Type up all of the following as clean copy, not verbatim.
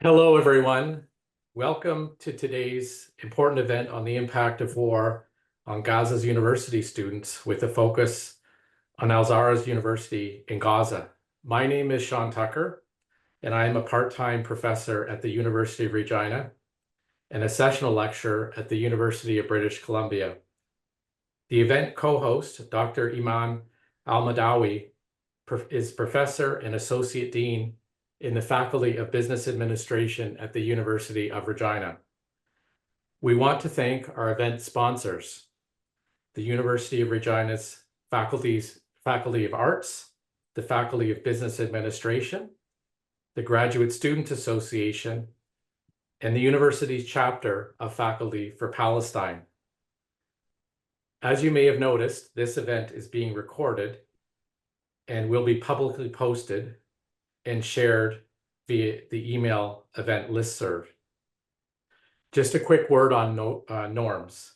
Hello, everyone. Welcome to today's important event on the impact of war on Gaza's university students with a focus on Al-Azhar University in Gaza. My name is Sean Tucker, and I am a part-time professor at the University of Regina and a sessional lecturer at the University of British Columbia. The event co-host, Dr. Eman Almehdawe, is professor and associate dean in the Faculty of Business Administration at the University of Regina. We want to thank our event sponsors, the University of Regina's Faculty of Arts, the Faculty of Business Administration, the Graduate Student Association, and the university's chapter of Faculty for Palestine. As you may have noticed, this event is being recorded and will be publicly posted and shared via the email event listserv. Just a quick word on norms.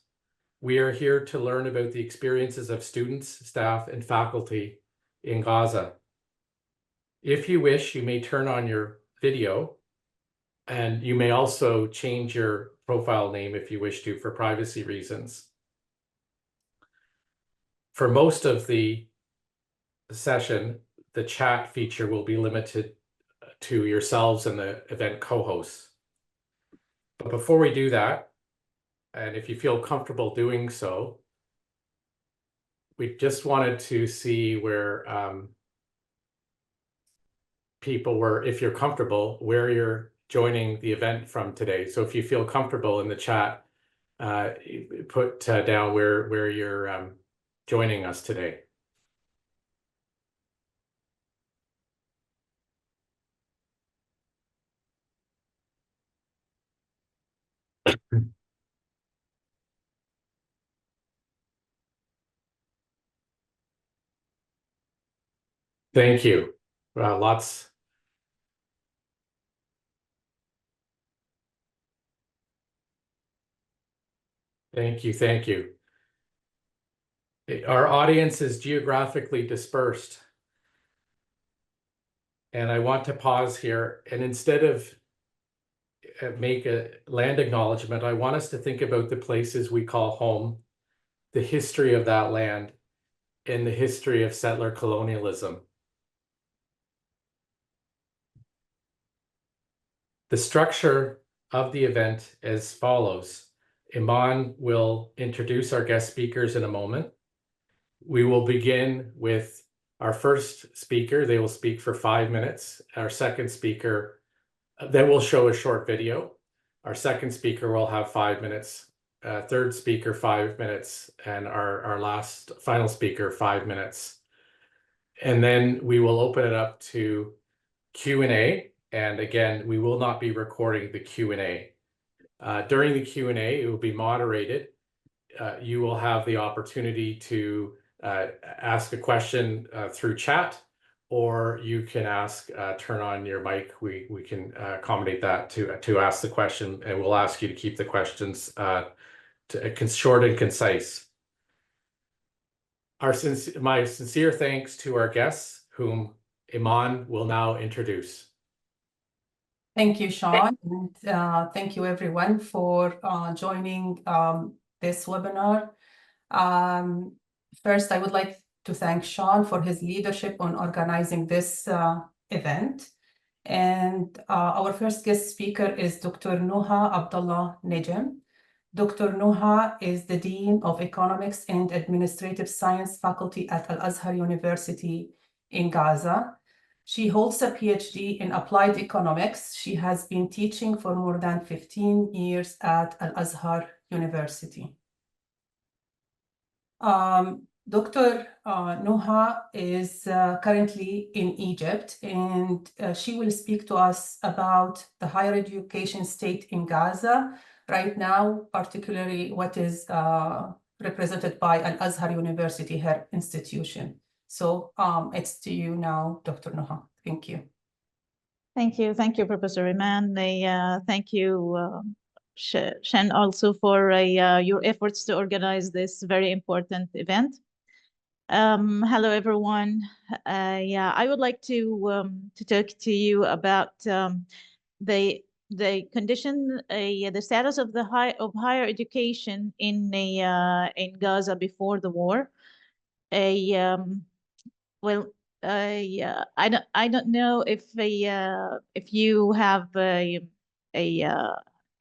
We are here to learn about the experiences of students, staff, and faculty in Gaza. If you wish, you may turn on your video, and you may also change your profile name if you wish to for privacy reasons. For most of the session, the chat feature will be limited to yourselves and the event co-hosts. But before we do that, and if you feel comfortable doing so, we just wanted to see where people were, if you're comfortable, where you're joining the event from today. So if you feel comfortable in the chat, put down where you're joining us today. Thank you. Lots. Thank you. Thank you. Our audience is geographically dispersed. And I want to pause here. And instead of make a land acknowledgement, I want us to think about the places we call home, the history of that land, and the history of settler colonialism. The structure of the event as follows. Eman will introduce our guest speakers in a moment. We will begin with our first speaker. They will speak for 5 minutes. Our second speaker, then we'll show a short video. Our second speaker will have 5 minutes. Third speaker, 5 minutes. And our final speaker, 5 minutes. And then we will open it up to Q&A. And again, we will not be recording the Q&A. During the Q&A, it will be moderated. You will have the opportunity to ask a question through chat, or you can turn on your mic. We can accommodate that to ask the question, and we'll ask you to keep the questions short and concise. My sincere thanks to our guests, whom Eman will now introduce. Thank you, Sean, and thank you everyone for joining this webinar. First, I would like to thank Sean for his leadership on organizing this event. And our first guest speaker is Dr. Noha Nijim. Dr. Noha is the Dean of Economics and Administrative Science Faculty at Al-Azhar University in Gaza. She holds a PhD in applied economics. She has been teaching for more than 15 years at Al-Azhar University. Dr. Noha is currently in Egypt, and she will speak to us about the higher education state in Gaza right now, particularly what is represented by Al-Azhar University, her institution. So it's to you now, Dr. Noha. Thank you. Thank you. Thank you, Professor Eman. Thank you, Shen, also for your efforts to organize this very important event. Hello, everyone. I would like to talk to you about the the condition, the status of the higher education in Gaza before the war. Well, I don't know if you have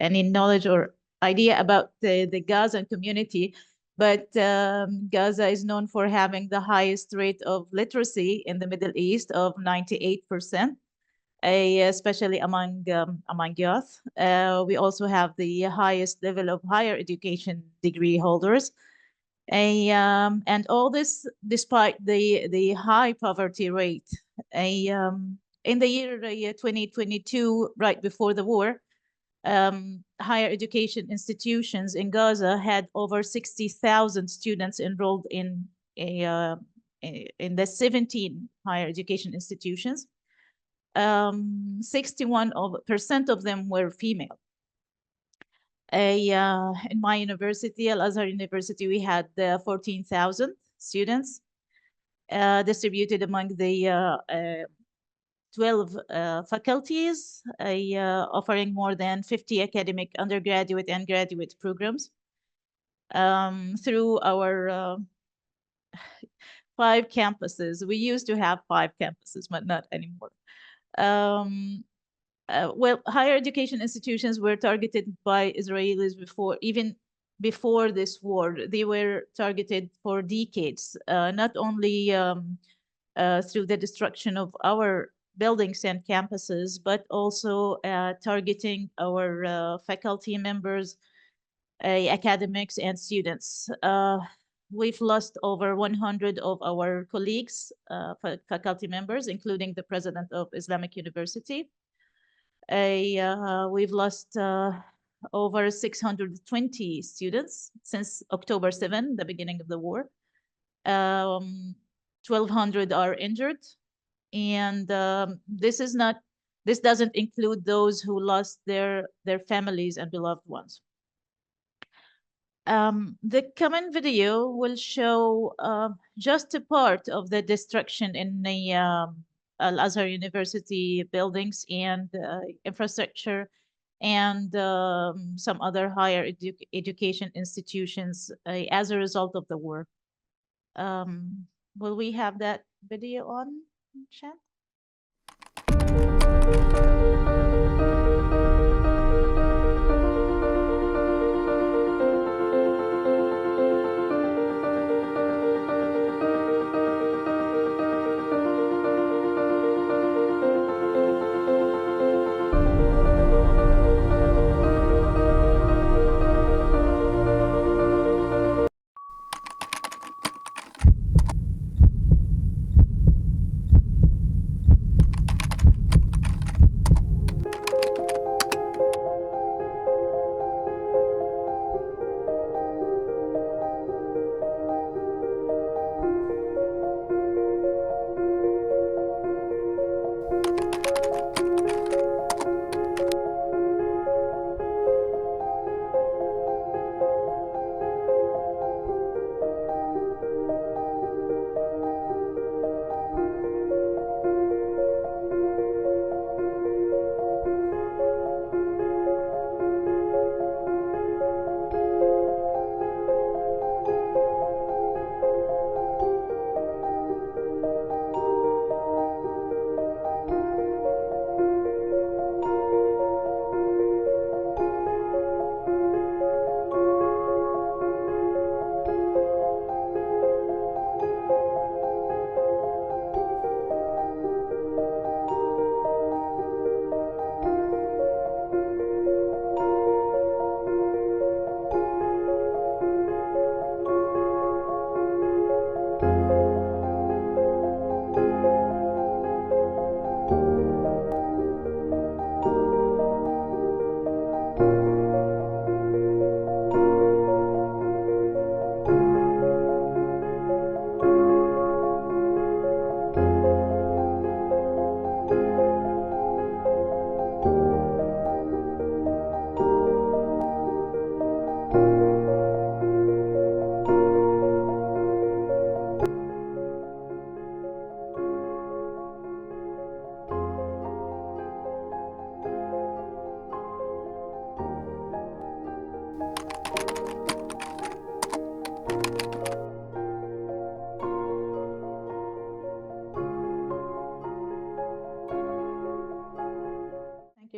any knowledge or idea about the Gazan community, but Gaza is known for having the highest rate of literacy in the Middle East of 98%. Especially among youth. We also have the highest level of higher education degree holders. And all this despite the high poverty rate. In the year 2022, right before the war, higher education institutions in Gaza had over 60,000 students enrolled in the 17 higher education institutions. 61% of them were female. In my university, Al-Azhar University, we had 14,000 students distributed among the 12 faculties, offering more than 50 academic undergraduate and graduate programs. Through our 5 campuses. We used to have 5 campuses, but not anymore. Well, higher education institutions were targeted by Israelis even before this war. They were targeted for decades, not only through the destruction of our buildings and campuses, but also targeting our faculty members, academics, and students. We've lost over 100 of our colleagues, faculty members, including the president of Islamic University. We've lost over 620 students since October 7, the beginning of the war. 1,200 are injured, and this doesn't include those who lost their families and beloved ones. The coming video will show just a part of the destruction in the Al-Azhar University buildings and infrastructure and some other higher education institutions as a result of the war. Will we have that video on, Shan?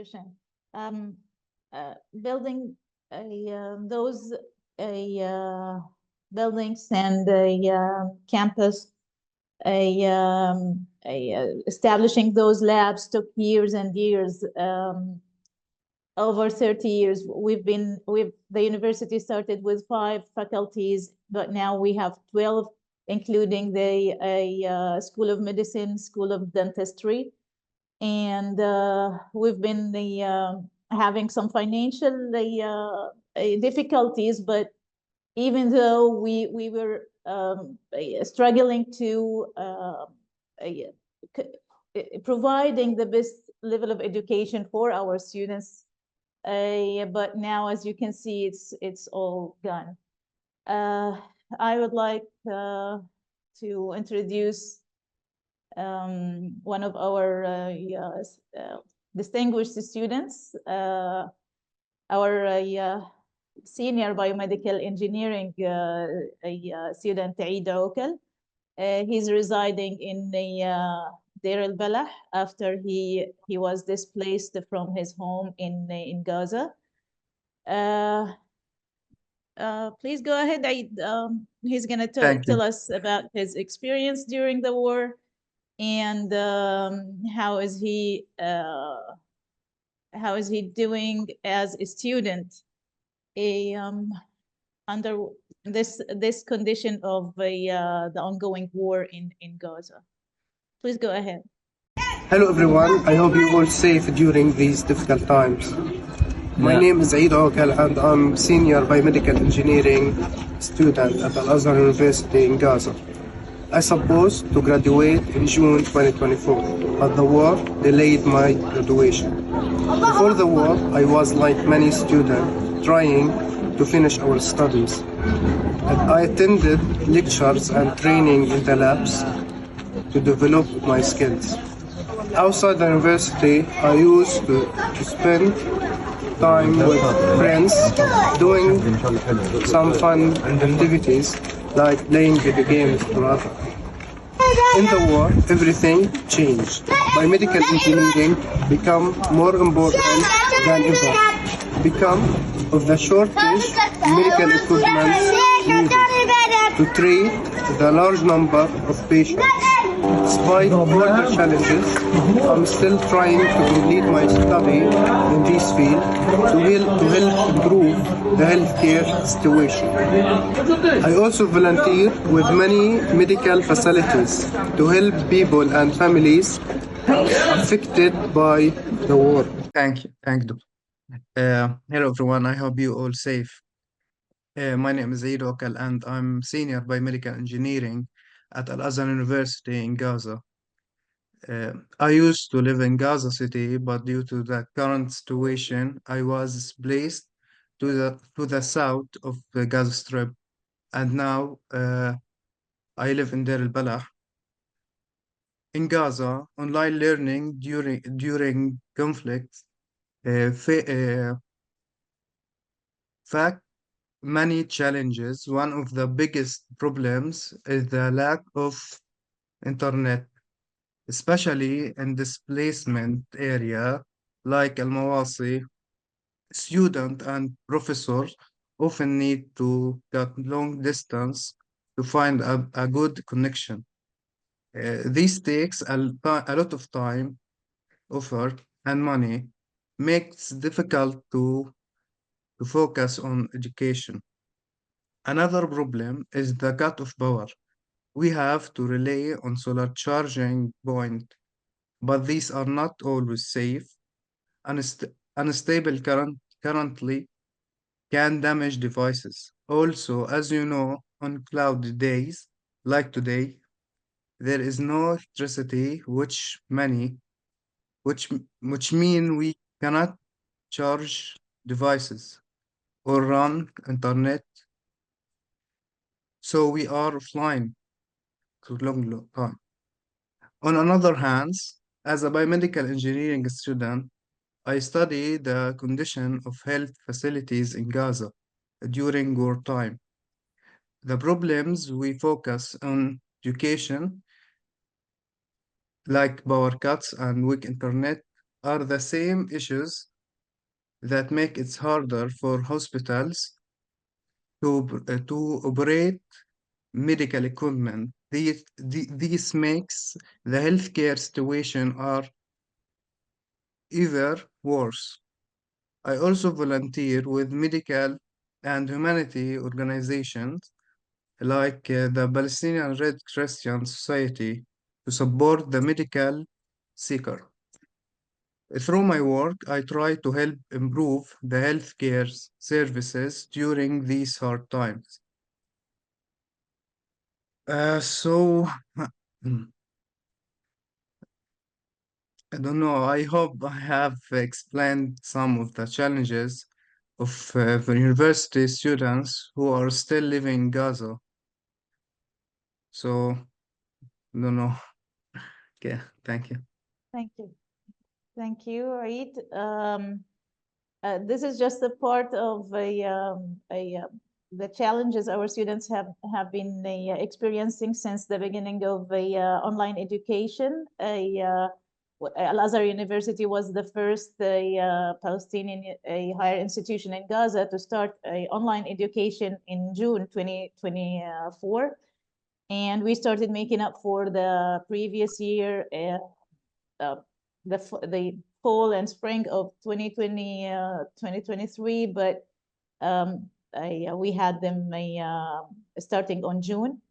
you, Shen. Building those buildings and a campus, establishing those labs took years and years. Over 30 years, the university started with 5 faculties, but now we have 12, including the School of Medicine, School of Dentistry. And we've been having some financial difficulties, but even though we were struggling to providing the best level of education for our students, but now, as you can see, it's all gone. I would like to introduce one of our distinguished students, our senior biomedical engineering student, Eid Okal. He's residing in Deir al-Balah after he was displaced from his home in Gaza. Please go ahead, Eid. He's going to tell us about his experience during the war and how is he doing as a student under this condition of the ongoing war in Gaza. Please go ahead. Hello everyone, I hope you're all safe during these difficult times. My name is Ihab Naser and I'm senior biomedical engineering student at Al-Azhar University in Gaza. I supposed to graduate in June 2024, but the war delayed my graduation. Before the war, I was like many students trying to finish our studies. I attended lectures and training in the labs to develop my skills. Outside the university, I used to spend time with friends doing some fun activities like playing video games or other. In the war, everything changed. Biomedical engineering became more important than ever. Become of the shortage medical equipment needed to treat the large number of patients. Despite all the challenges, I'm still trying to complete my study in this field to help improve the healthcare situation. I also volunteer with many medical facilities to help people and families affected by the war. Thank you, Doctor. Hello everyone, I hope you all safe. My name is Ihab Naser and I'm senior biomedical engineering at Al-Azhar University in Gaza. I used to live in Gaza City, but due to the current situation, I was placed to the south of the Gaza Strip, and now I live in Deir al-Balah. In Gaza, online learning during conflicts fact many challenges. One of the biggest problems is the lack of internet, especially in displacement area like Al-Mawasi. Students and professors often need to cut long distance to find a good connection. This takes a lot of time, effort, and money, makes it difficult to focus on education. Another problem is the cut of power. We have to rely on solar charging point, but these are not always safe. Unstable currently can damage devices. Also, as you know, on cloudy days like today, there is no electricity, which mean we cannot charge devices or run internet, so we are offline for long time. On another hand, as a biomedical engineering student, I study the condition of health facilities in Gaza during wartime. The problems we focus on education, like power cuts and weak internet, are the same issues that make it harder for hospitals to operate medical equipment. This makes the healthcare situation are either worse. I also volunteer with medical and humanity organizations like the Palestinian Red Christian Society to support the medical seeker. Through my work, I try to help improve the healthcare services during these hard times. So, I don't know. I hope I have explained some of the challenges of the university students who are still living in Gaza. So, I don't know. Okay, thank you. Thank you. Thank you, Reed. This is just a part of the challenges our students have been experiencing since the beginning of online education. Al-Azhar University was the first Palestinian higher institution in Gaza to start online education in June 2024. And we started making up for the previous year, the fall and spring of 2023, but we had them starting on June.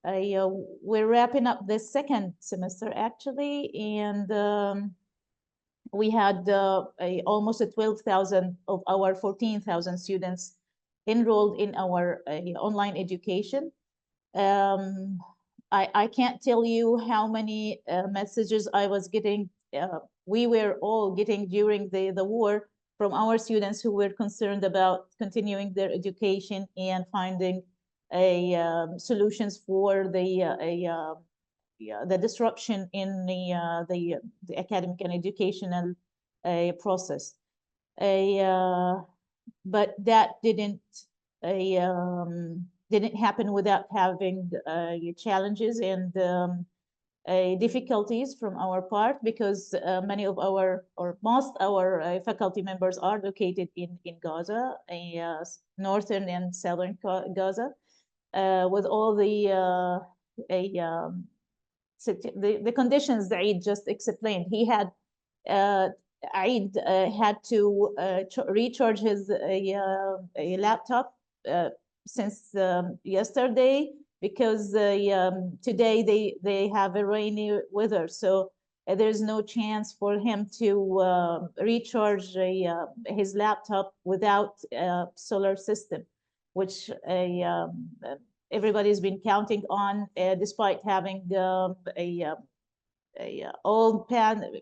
We're wrapping up the second semester actually, and we had almost 12,000 of our 14,000 students enrolled in our online education. I can't tell you how many messages I was getting, we were all getting during the war from our students who were concerned about continuing their education and finding solutions for the disruption in the academic and educational process. But that didn't happen without having challenges and difficulties from our part, because many of our, or most our faculty members are located in Gaza, northern and southern Gaza, with all the conditions that Eid just explained. He had Eid had to recharge his laptop since yesterday, because today they have a rainy weather, so there's no chance for him to recharge his laptop without a solar system, which everybody's been counting on, despite having all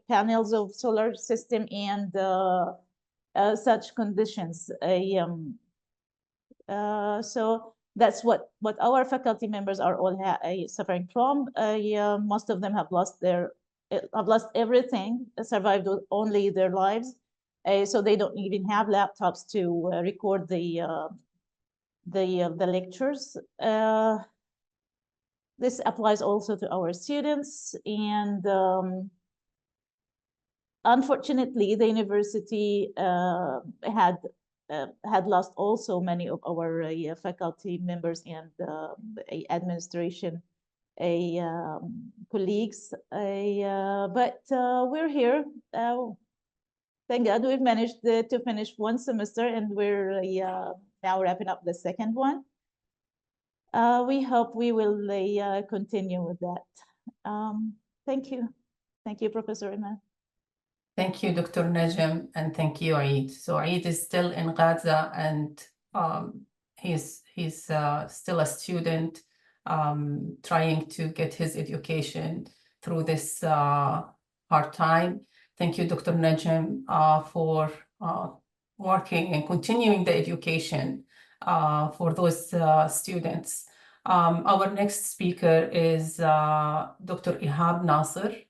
panels of solar system and such conditions. So that's what our faculty members are all suffering from. Most of them have lost everything, survived with only their lives. So they don't even have laptops to record the lectures. This applies also to our students, and unfortunately, the university had lost also many of our faculty members and administration colleagues. But we're here. Thank God we've managed to finish one semester, and we're now wrapping up the second one. We hope we will continue with that. Thank you. Thank you, Professor Eman. Thank you, Dr. Nijim, and thank you, Eid. So Eid is still in Gaza, and he's still a student trying to get his education through this hard time. Thank you, Dr. Nijim, for working and continuing the education for those students. Our next speaker is Dr. Ihab Naser.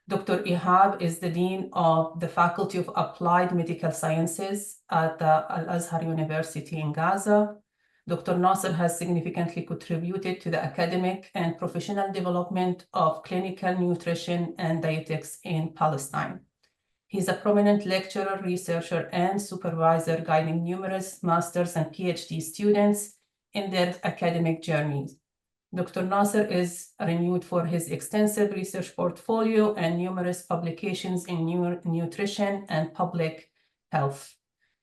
Dr. Ihab is the Dean of the Faculty of Applied Medical Sciences at the Al-Azhar University in Gaza. Dr. Naser has significantly contributed to the academic and professional development of clinical nutrition and dietetics in Palestine. He's a prominent lecturer, researcher, and supervisor guiding numerous master's and PhD students in their academic journeys. Dr. Naser is renewed for his extensive research portfolio and numerous publications in nutrition and public health.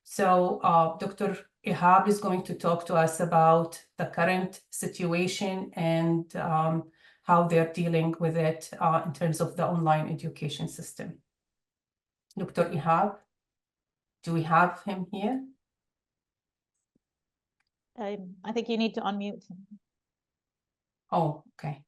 So Dr. Ihab is going to talk to us about the current situation and how they're dealing with it in terms of the online education system. Dr. Ihab, do we have him here? I think you need to unmute him. Oh, okay.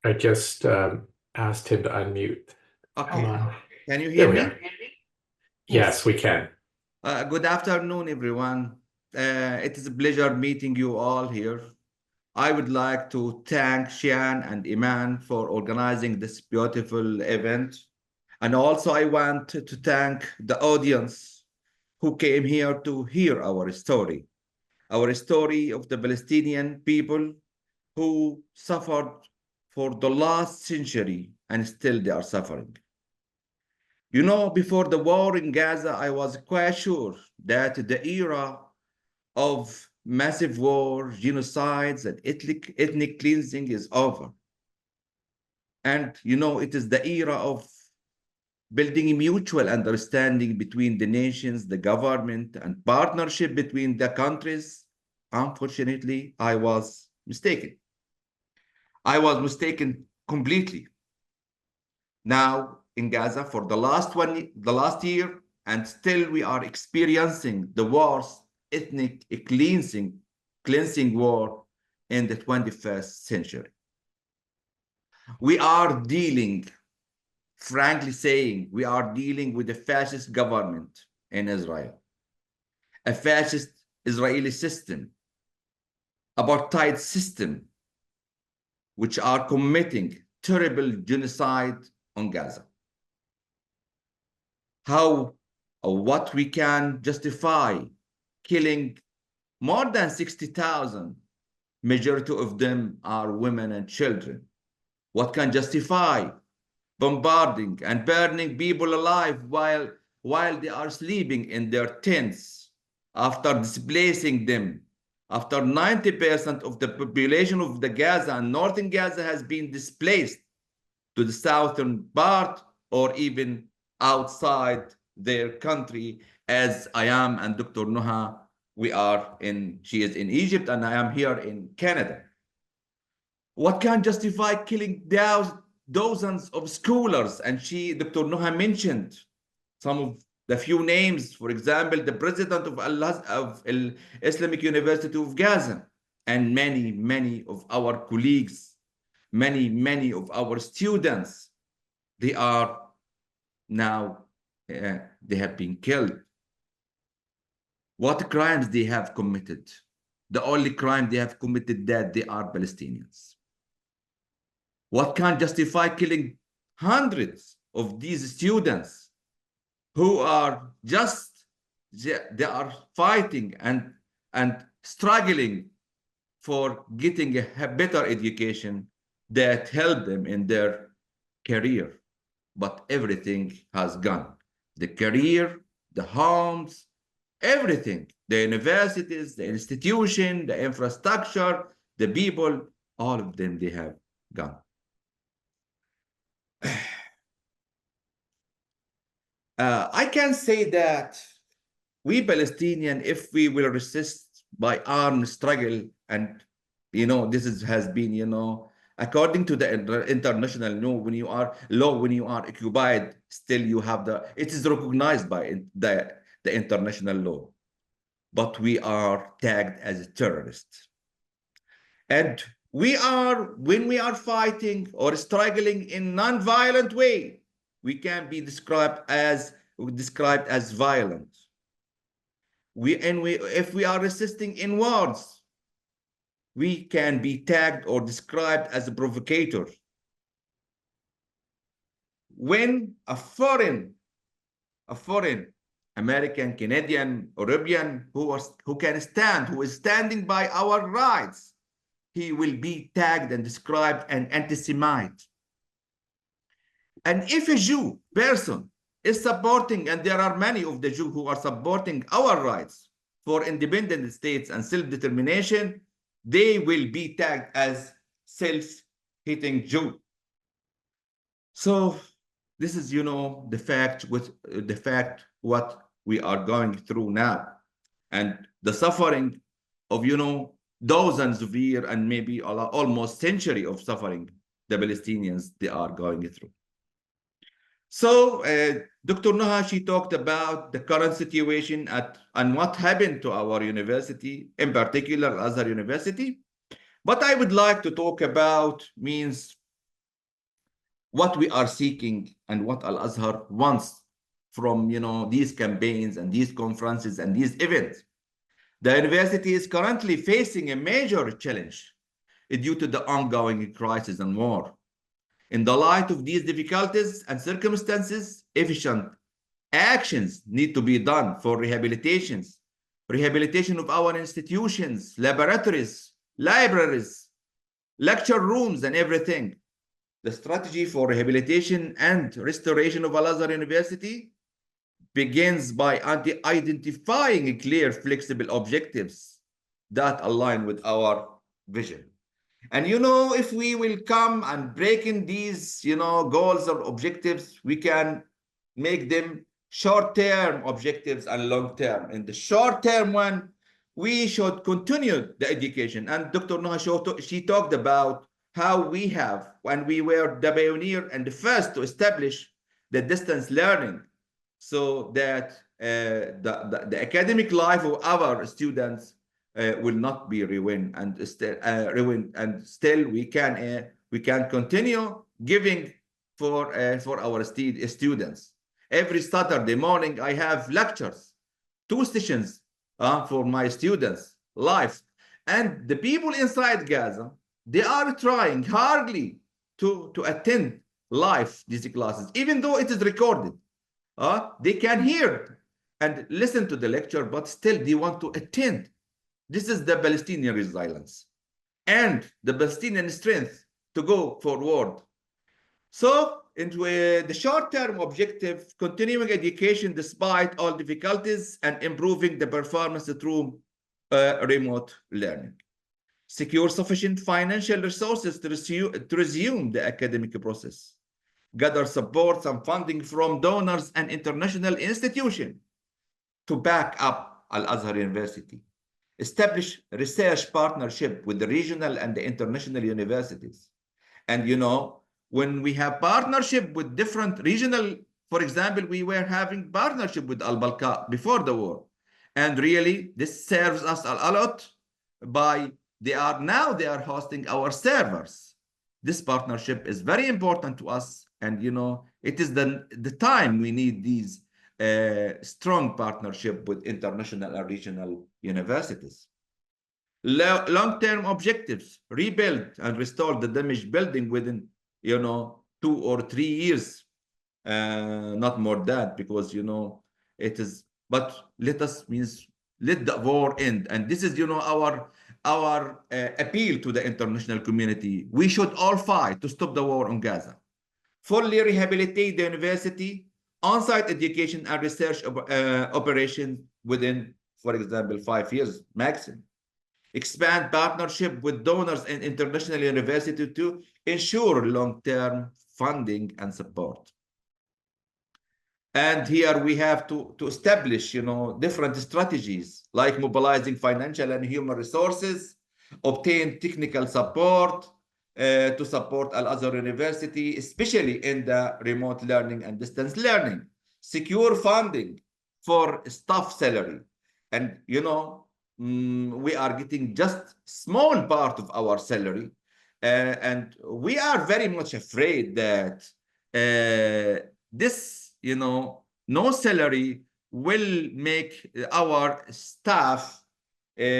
I just asked him to unmute. Okay. Come on. Can you There hear we me? are. Yes, we can. Good afternoon, everyone. It is a pleasure meeting you all here. I would like to thank Shian and Iman for organizing this beautiful event. And also I want to thank the audience who came here to hear our story of the Palestinian people who suffered for the last century and still they are suffering. You know, before the war in Gaza, I was quite sure that the era of massive war, genocides, and ethnic cleansing is over. And, you know, it is the era of building a mutual understanding between the nations, the government, and partnership between the countries. Unfortunately, I was mistaken. I was mistaken completely. Now, in Gaza for the last year, and still we are experiencing the worst ethnic cleansing war in the 21st century. We are dealing, frankly saying, we are dealing with a fascist government in Israel, a fascist Israeli system, apartheid system, which are committing terrible genocide on Gaza. How or what we can justify killing more than 60,000, majority of them are women and children. What can justify bombarding and burning people alive while they are sleeping in their tents after displacing them? After 90% of the population of the Gaza and northern Gaza has been displaced to the southern part or even outside their country, as I am and Dr. Noha, she is in Egypt and I am here in Canada. What can justify killing dozens of scholars? And Dr. Noha mentioned some of the few names, for example, the president of Islamic University of Gaza, and many of our colleagues, many of our students, they are now, they have been killed. What crimes they have committed? The only crime they have committed that they are Palestinians. What can justify killing hundreds of these students who are they are fighting and struggling for getting a better education that help them in their career? But everything has gone. The career, the homes, everything, the universities, the institution, the infrastructure, the people, all of them, they have gone. I can say that we Palestinians, if we will resist by armed struggle, and you know, has been, you know, according to the international law, when you are occupied, still you have it is recognized by the international law, but we are tagged as a terrorist. And when we are fighting or struggling in non-violent way, we can be described as violent. If we are resisting in words, we can be tagged or described as a provocator. When a foreign American, Canadian, European who is standing by our rights, he will be tagged and described an anti-Semite. And if a Jew person is supporting, and there are many of the Jews who are supporting our rights for independent states and self-determination, they will be tagged as self-hating Jew. So this is, the fact what we are going through now, and the suffering of, dozens of years and maybe almost century of suffering the Palestinians they are going through. So Dr. Noha, she talked about the current situation and what happened to our university, in particular Al-Azhar University. But I would like to talk about what we are seeking and what Al-Azhar wants from these campaigns and these conferences and these events. The university is currently facing a major challenge due to the ongoing crisis and war. In the light of these difficulties and circumstances, efficient actions need to be done for rehabilitation of our institutions, laboratories, libraries, lecture rooms, and everything. The strategy for rehabilitation and restoration of Al-Azhar University begins by identifying clear, flexible objectives that align with our vision. And if we will come and break in these goals or objectives, we can make them short-term objectives and long-term. In the short-term one, we should continue the education. And Dr. Noha, she talked about how we have, when we were the pioneer and the first to establish the distance learning, so that the academic life of our students will not be ruined, and still we can continue giving for our students. Every Saturday morning I have lectures, 2 sessions for my students live, and the people inside Gaza, they are trying hardly to attend live these classes, even though it is recorded. They can hear and listen to the lecture, but still they want to attend. This is the Palestinian resilience and the Palestinian strength to go forward. So into the short-term objective, continuing education despite all difficulties and improving the performance through remote learning. Secure sufficient financial resources to resume the academic process. Gather support and funding from donors and international institutions to back up Al-Azhar University. Establish research partnership with the regional and the international universities. And when we have partnership with different regional, for example, we were having partnership with Al-Balqa before the war. And really, this serves us a lot by they are hosting our servers. This partnership is very important to us. And, it is the time we need these strong partnership with international and regional universities. Long-term objectives, rebuild and restore the damaged building within, 2 or 3 years, not more than that, because, it is, but let the war end. And this is, our appeal to the international community. We should all fight to stop the war on Gaza. Fully rehabilitate the university, on-site education and research operations within, for example, 5 years maximum. Expand partnership with donors and international universities to ensure long-term funding and support. And here we have to establish, different strategies like mobilizing financial and human resources, obtain technical support to support Al-Azhar University, especially in the remote learning and distance learning, secure funding for staff salary. And, we are getting just small part of our salary. And we are very much afraid that this, no salary will make our staff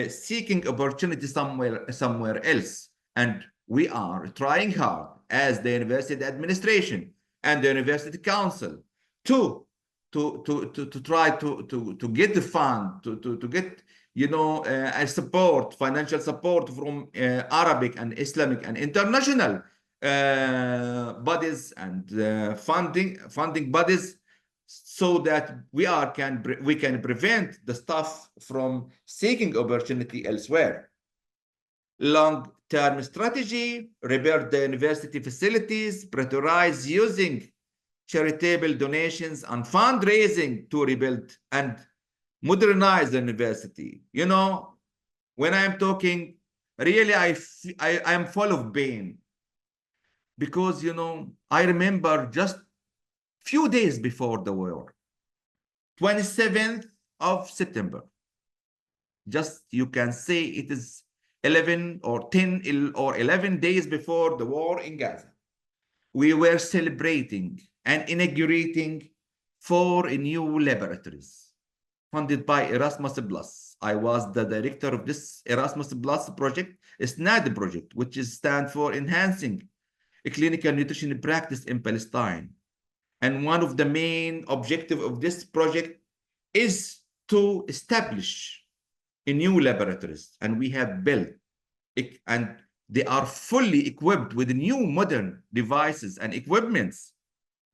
seeking opportunity somewhere else. And we are trying hard as the university administration and the university council to try to get the fund, to get, you know, support, financial support from Arabic and Islamic and international bodies and funding bodies, so that we can prevent the staff from seeking opportunity elsewhere. Long-term strategy: repair the university facilities, prioritize using charitable donations and fundraising to rebuild and modernize the university. You know, when I'm talking, really, I am full of pain, because, you know, I remember just few days before the war, 27th of September, just you can say it is 11 or 10 or 11 days before the war in Gaza, we were celebrating and inaugurating 4 new laboratories funded by Erasmus Plus. I was the director of this Erasmus Plus project, SNAD project, which stands for Enhancing Clinical Nutrition Practice in Palestine. And one of the main objectives of this project is to establish new laboratories. And we have built it, and they are fully equipped with new modern devices and equipments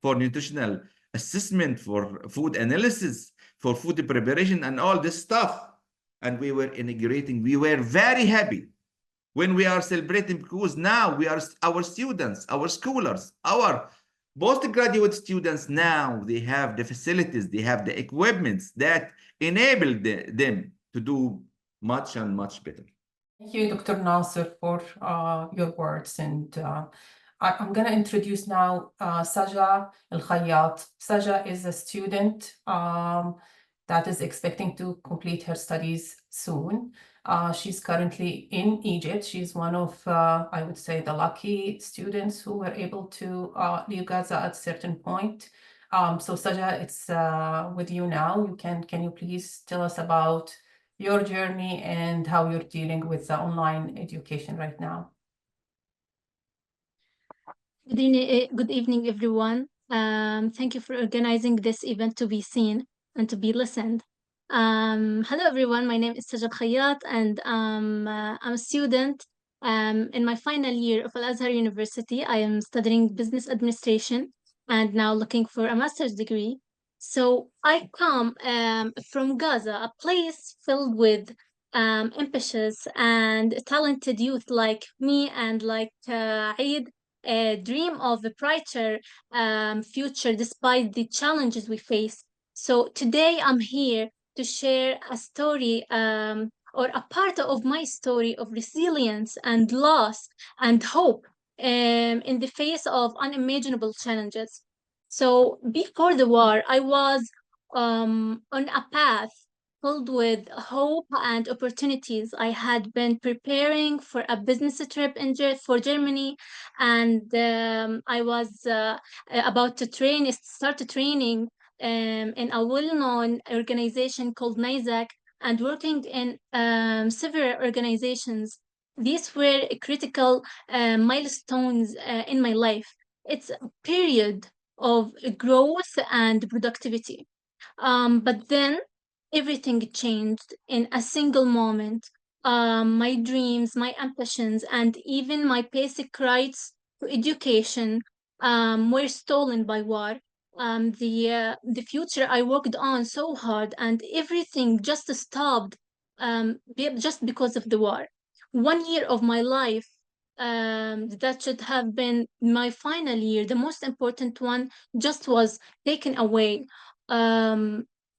for nutritional assessment, for food analysis, for food preparation, and all this stuff. And we were inaugurating, we were very happy when we are celebrating, because now we are, our students, our scholars, our postgraduate students, now they have the facilities, they have the equipments that enable them to do much and much better. Thank you, Dr. Naser, for your words. And I'm going to introduce now Saja Al-Khayyat. Saja is a student that is expecting to complete her studies soon. She's currently in Egypt. She's one of, I would say, the lucky students who were able to leave Gaza at a certain point. So Saja, it's with you now. Can you please tell us about your journey and how you're dealing with the online education right now? Good evening, everyone. Thank you for organizing this event to be seen and to be listened. Hello, everyone. My name is Sajad Khayyat, and I'm a student in my final year of Al-Azhar University. I am studying business administration and now looking for a master's degree. So I come from Gaza, a place filled with ambitious and talented youth like me and like Eid, dream of a brighter future despite the challenges we face. So today I'm here to share a story or a part of my story of resilience and loss and hope in the face of unimaginable challenges. So before the war, I was on a path filled with hope and opportunities. I had been preparing for a business trip for Germany, and I was about to start training in a well-known organization called NISAC, and working in several organizations. These were critical milestones in my life. It's a period of growth and productivity. But then everything changed in a single moment. My dreams, my ambitions, and even my basic rights to education were stolen by war. The future I worked on so hard, and everything just stopped just because of the war. 1 year of my life that should have been my final year, the most important one, just was taken away.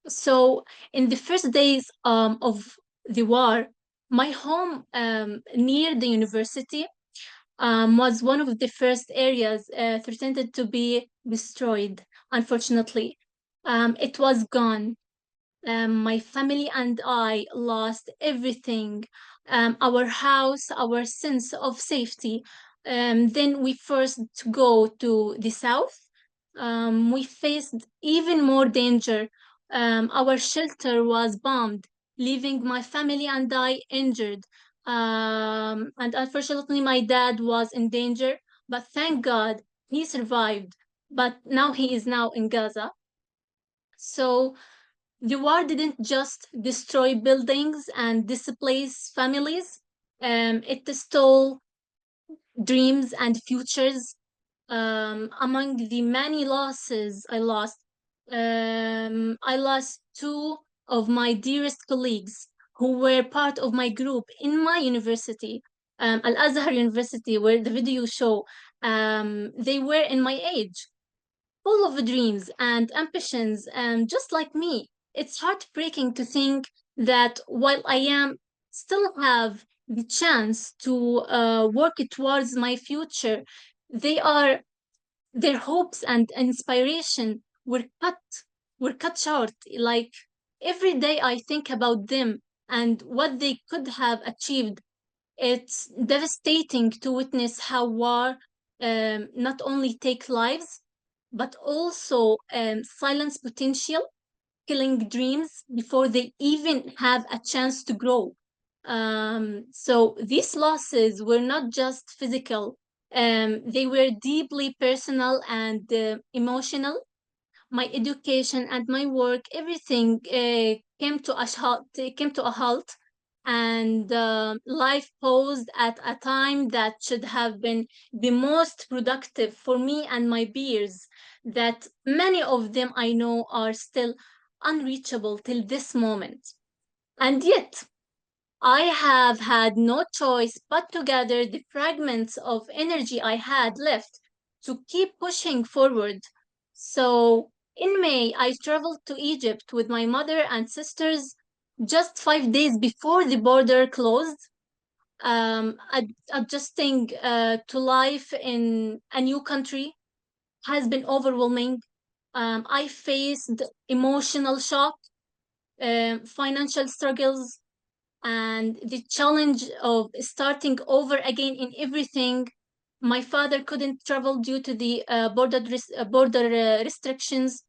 So in the first days of the war, my home near the university was one of the first areas threatened to be destroyed. Unfortunately, it was gone. My family and I lost everything, our house, our sense of safety. Then we first go to the south. We faced even more danger. Our shelter was bombed, leaving my family and I injured. And unfortunately, my dad was in danger, but thank God he survived. But now he is now in Gaza. So the war didn't just destroy buildings and displace families. It stole dreams and futures. Among the many losses I lost two of my dearest colleagues who were part of my group in my university, Al-Azhar University, where the video show. They were in my age, full of dreams and ambitions, just like me. It's heartbreaking to think that while I am still have the chance to work towards my future, they are their hopes and inspiration were cut short. Like every day I think about them and what they could have achieved. It's devastating to witness how war not only take lives but also silence potential, killing dreams before they even have a chance to grow. So these losses were not just physical, they were deeply personal and emotional. My education and my work, everything came to a halt, and life paused at a time that should have been the most productive for me and my peers, that many of them I know are still unreachable till this moment. And yet, I have had no choice but to gather the fragments of energy I had left to keep pushing forward. So, in May, I traveled to Egypt with my mother and sisters just 5 days before the border closed. Adjusting to life in a new country has been overwhelming. I faced emotional shock, financial struggles, and the challenge of starting over again in everything. My father couldn't travel due to the border restrictions,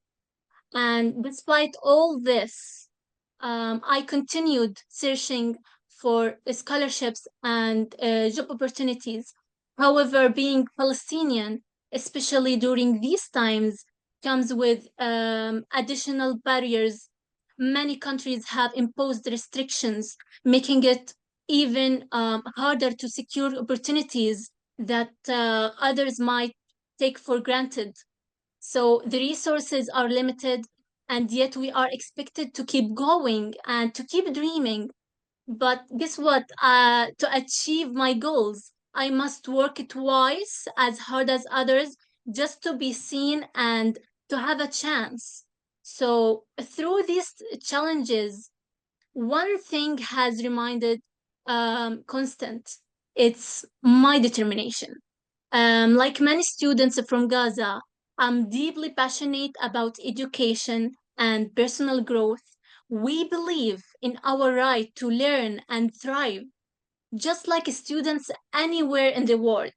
and despite all this, I continued searching for scholarships and job opportunities. However, being Palestinian, especially during these times, comes with additional barriers. Many countries have imposed restrictions, making it even harder to secure opportunities that others might take for granted. So the resources are limited, and yet we are expected to keep going and to keep dreaming. But guess what? To achieve my goals, I must work twice as hard as others just to be seen and to have a chance. So through these challenges, one thing has remained constant. It's my determination. Like many students from Gaza, I'm deeply passionate about education and personal growth. We believe in our right to learn and thrive, just like students anywhere in the world.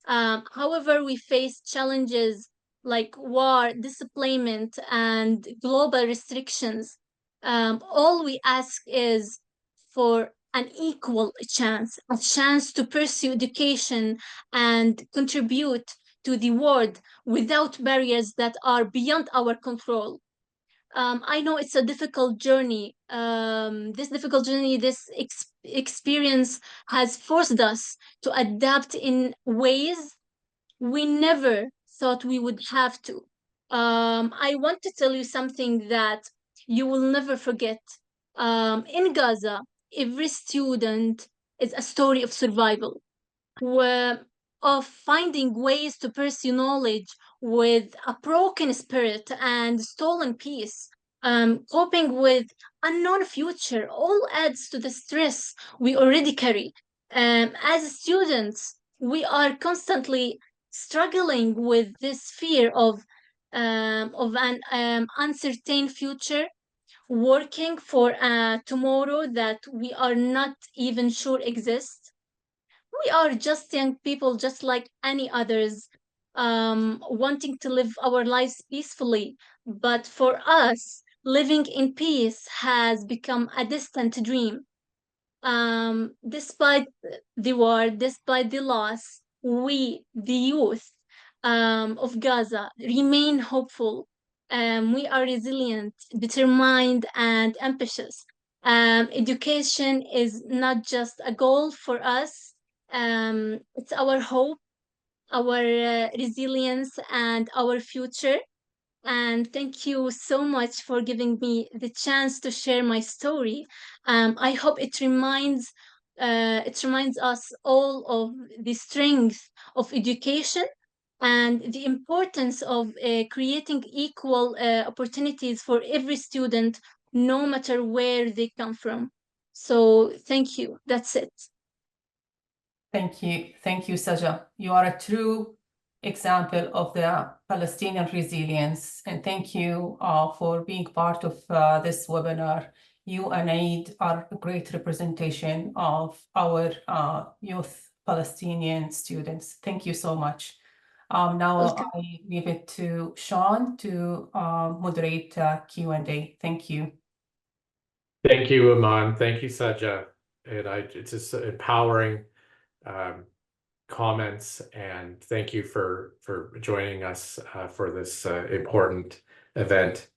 However, we face challenges like war, displacement, and global restrictions. All we ask is for an equal chance, a chance to pursue education and contribute to the world without barriers that are beyond our control. I know it's a difficult journey. This experience has forced us to adapt in ways we never thought we would have to. I want to tell you something that you will never forget. In Gaza, every student is a story of survival, where, of finding ways to pursue knowledge with a broken spirit and stolen peace, coping with unknown future, all adds to the stress we already carry. As students, we are constantly struggling with this fear of an uncertain future, working for a tomorrow that we are not even sure exists. We are just young people, just like any others, wanting to live our lives peacefully. But for us, living in peace has become a distant dream. Despite the war, despite the loss, we, the youth of Gaza, remain hopeful. We are resilient, determined, and ambitious. Education is not just a goal for us, it's our hope, our resilience, and our future. And thank you so much for giving me the chance to share my story. I hope it reminds us all of the strength of education and the importance of creating equal opportunities for every student, no matter where they come from. So thank you. That's it. Thank you, Saja. You are a true example of the Palestinian resilience, and thank you for being part of this webinar. You and Eid are a great representation of our youth Palestinian students. Thank you so much. Now Welcome. I leave it to Sean to moderate Q&A. Thank you. Thank you, Eman. Thank you, Saja. And it's just empowering comments, and thank you for joining us for this important event.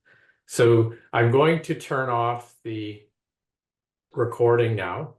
So I'm going to turn off the recording now,